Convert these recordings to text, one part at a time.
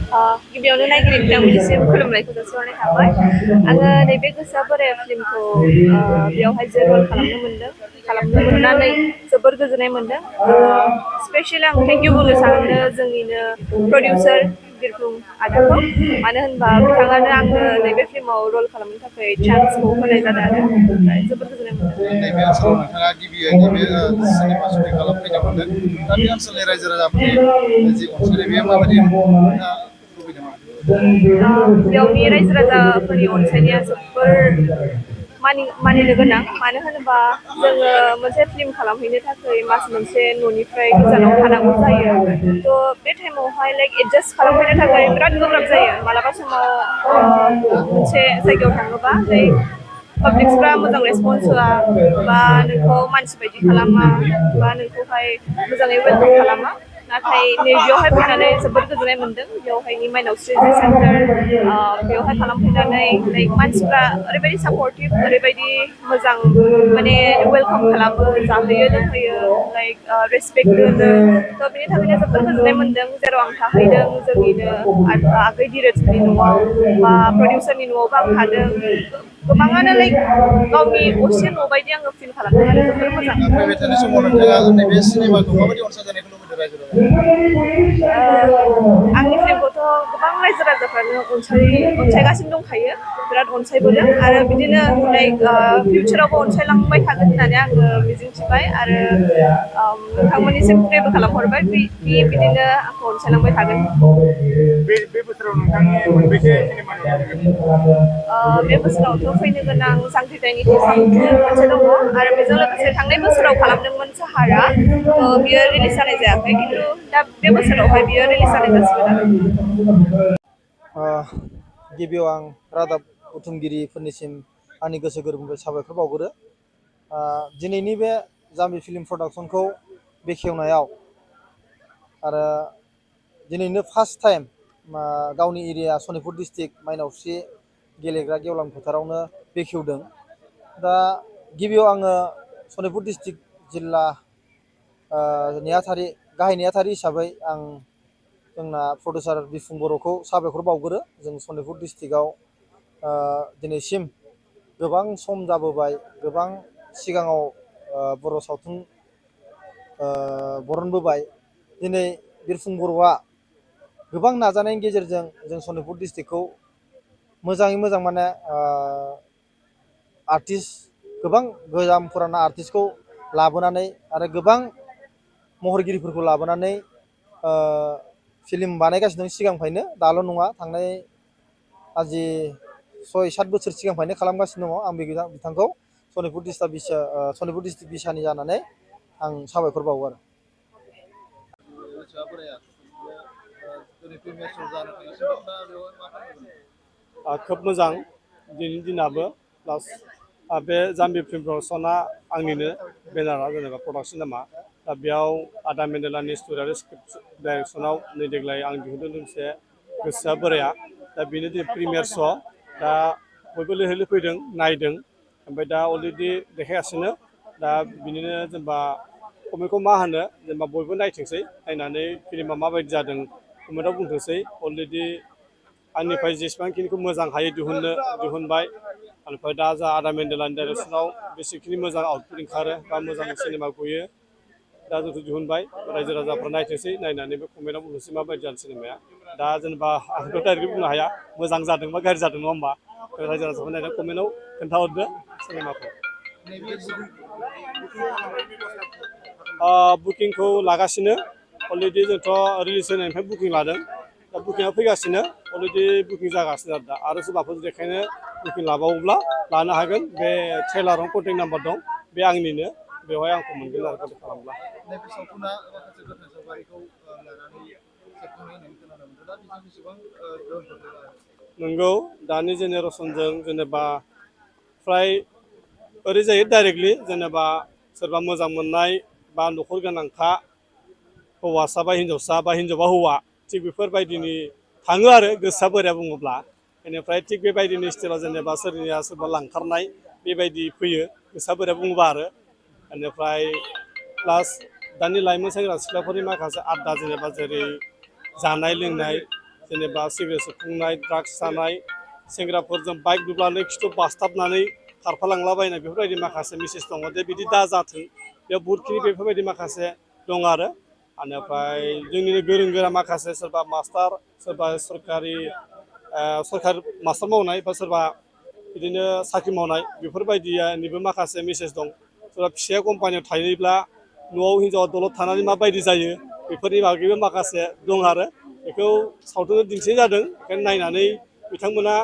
गिबियावनो नायगिरि बिथांमोननिसिम खुलुमनायखौ जासिहरनाय थाबाय आङो नैबे गोसोआ बोराइ फिल्मखौ बेयावहाय जे रल खालामनो मोनदों खालामनो मोननानै जोबोर गोजोननाय मोनदों स्पेसियेलि आं थेंक इउ बुंनो सानो जोंनिनो प्रडिउसार बिरफुं आदाखौ मानो होनबा बिथाङानो आंनो नैबे फिल्माव रल खालामनो थाखाय चान्सखौ होनाय जादों आरो ओमफ्राय जोबोर गोजोननाय मोनदों नैबे ओनसोलाव नोंथाङा गिबियै नैबे सिनेमा शुटिं खालामफैनो मोनदों दा बे ओनसोलनि रायजो राजाफोरनि जि अनसायनाय बेयो माबायदि नोंथाङा लुबैदों नामा? बेयावनि रायजो राजाफोरनि अनसायनाया जोबोर मानिनो गोनां मानो होनोबा जोङो मोनसे फिल्म खालामहैनो थाखाय मास मोनसे न'निफ्राय गोजानाव थानांगौ जायो थ' बे टाइमावहाय लाइक एडजास्ट खालामहैनो थाखाय बिराद गोब्राब जायो मालाबा समाव मोनसे जायगायाव थाङोबा लाइक पाब्लिक्सफ्रा मोजां रेसपन्स होआ बा नोंखौ मानसि बायदि खालामा बा नोंखौहाय मोजाङै वेलकाम खालामा नाथाय नैबेयावहाय फैनानै जोबोद गोजोननाय मोनदों बेवहायनि माइनावस्रि सेन्टार बेवहाय खालामफैनानै लाइक मानसिफ्रा ओरैबायदि सापर्टिभ ओरैबायदि मोजां माने वेलकाम खालामो जाहोयो लोंहोयो लाइक रेसपेक्ट दोनो थ' बेनि थाखायनो जोबोद गोजोननाय मोनदों जेराव आं थाहैदों जोंनिनो आगै धीरजनि न'आव बा प्रडिउसारनि न'आवबो आं थादों गोबाङानो लाइक गावनि असे न' बायदि आङो फिल खालामदों आरो जोबोर मोजां फैबाय थानाय समाव नोंथाङा नैबे सिनेमाखौ माबायदि अनसायजानायखौ लुबैदों रायजो आंनि फिल्मखौथ' गोबां रायजो राजाफ्रानो अनसायगासिनो दंखायो बिराद अनसायबोदों आरो बिदिनो लाइक फिउचारावबो अनसायलांबाय थागोन होननानै आङो मिजिंथिबाय आरो नोंथांमोननिसिम प्रेबो खालामहरबाय बिदिनो आंखौ अनसायलांबाय थागोन बे बोसोराव नोंथांनि मोनबेसे सिनेमा बे बोसोरावथ' फैनो गोनां जांख्रिथायनि मोनसे दङ आरो बेजों लोगोसे थांनाय बोसोराव खालामदोंमोन साहारा बियो रिलिज जानाय जायाखै खिन्थु दा बे बोसोरावहाय बियो रिलिज जानाय जासिगोन गिबियाव आं रादाब बुथुमगिरिफोरनिसिम आंनि गोसो गोरबोनिफ्राय साबायखर बावगोरो दिनैनि बे जाम्बि फिल्म प्रडाक्सनखौ बेखेवनायाव आरो दिनैनो फार्स्ट टाइम गावनि एरिया सनितपुर डिस्ट्रिक्ट माइनावस्रि गेलेग्रा गेवलां फोथारावनो बेखेवदों दा गिबियाव आङो सनितपुर डिस्ट्रिक्ट जिल्ला गाहाय नेहाथारि हिसाबै आं जोंना प्रडिउसार बिफुं बर'खौ साबायखर बावगोरो जों सनितपुर डिस्ट्रिक्टआव दिनैसिम गोबां सम जाबोबाय गोबां सिगाङाव बर' सावथुन बरनबोबाय दिनै बिरफुं बर'आ गोबां नाजानायनि गेजेरजों जों सनितपुर डिस्ट्रिक्टखौ मोजाङै मोजां माने आर्टिस्ट गोबां गोजाम फुराना आर्टिस्टखौ लाबोनानै आरो गोबां महरगिरिफोरखौ लाबोनानै फिल्म बानायगासिनो दं सिगांनिफ्रायनो दाल' नङा थांनाय आजि 6-7 बोसोर सिगांनिफ्रायनो खालामगासिनो दङ आं बिथांखौ सनितपुर डिस्ट्रिक्ट बिसानि जानानै आं साबायखर बावो आरो खोब मोजां दिनैनि दिनाबो प्लास बे जाम्बि फिल्म प्रडाक्सना आंनिनो बेनारा जेनेबा प्रडाक्सन नामा दा बेयाव आदा मेन्देलानि स्ट'रि आरो स्क्रिप्ट डाइरेक्सनाव नै देग्लाय आं दिहुनदों लोगोसे गोसोआ बोराया दा बेनो दिनै प्रिमियार श' दा बयबो लैहोर लैहोर फैदों नायदों ओमफ्राय दा अलरेडि देखायगासिनो दा बिनिनो जेनेबा कमेन्टखौ मा होनो जेनेबा बयबो नायथोंसै नायनानै फिल्मा माबायदि जादों कमेन्टआव बुंथोंसै अलरेडि आंनिफ्राय जेसेबांखिनिखौ मोजां हायो दिहुनबाय ओमफ्राय दा जा आदा मेन्देलानि डाइरेक्सनाव बेसेखिनि मोजां आउटपुट ओंखारो बा मोजां सिनेमा गयो दा जोंथ' दिहुनबाय रायजो राजाफ्रा नायथोंसै नायनानै बे कमेन्टआव बुंनोसै माबायदि जादों सिनेमाया दा जेनेबा आंथ' डाइरेक्टलि बुंनो हाया मोजां जादों बा गाज्रि जादों नङा होमबा रायजो राजाफ्रा नायनानै कमेन्टआव खोन्थाहरदो सिनेमाखौ बुकिंखौ लागासिनो अलरेडि जोंथ' रिलिज होनायनिफ्राय बुकिं लादों दा बुकिंआ फैगासिनो अलरेडि बुकिं जागासिनो आरो सोरबाफोर बेखायनो बुकिं लाबावोब्ला लानो हागोन बे ट्रेलाराव कन्टेक्ट नाम्बार दं बे आंनिनो बेवहाय आंखौ मोनगोन आरो कन्टेक्ट खालामब्ला नंगौ दानि जेनेरेसनजों जेनेबा फ्राय ओरै जायो डाइरेक्टलि जेनेबा सोरबा मोजां मोननाय बा न'खर गोनांखा हौवासा बा हिन्जावबा हौवा थिग बेफोरबायदिनि थाङो आरो गोसोआ बोराया बुङोब्ला बेनिफ्राय थिग बेबायदिनि स्टाइलाव जेनेबा सोरबा लांखारनाय बेबायदि फैयो गोसोआ बोराया बुङोबा आरो बेनिफ्राय प्लास दानि लाइमोन सेंग्रा सिख्लाफोरनि माखासे आड्डा जेनेबा जेरै जानाय लोंनाय जेनेबा सिगारेट सोबखांनाय ड्राग्स जानाय सेंग्राफोरजों बाइक नुब्लानो खिथु बासथाबनानै खारफालांलाबायनाय बेफोरबायदि माखासे मेसेज दङ जे बिदि दाजाथों बेयाव बहुदखिनि बेफोरबायदि माखासे दं आरो बेनिफ्राय जोंनिनो गोरों गोरा माखासे सोरबा मास्टार सोरबा सरकारि मास्टार मावनाय बा सोरबा बिदिनो साख्रि मावनाय बेफोरबायदिनिबो माखासे मेसेज दं सोरबा फिसाया कम्पानियाव थायोब्ला न'आव हिनजावा दलद थानानै माबायदि जायो बेफोरनि बागैबो माखासे दं आरो बेखौ सावथुनाव दिन्थिनाय जादों ओंखायनो नायनानै बिथांमोना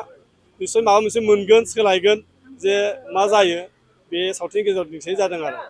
निस्सय माबा मोनसे मोनगोन सोलायगोन जे मा जायो बे सावथुननि गेजेराव दिन्थिनाय जादों आरो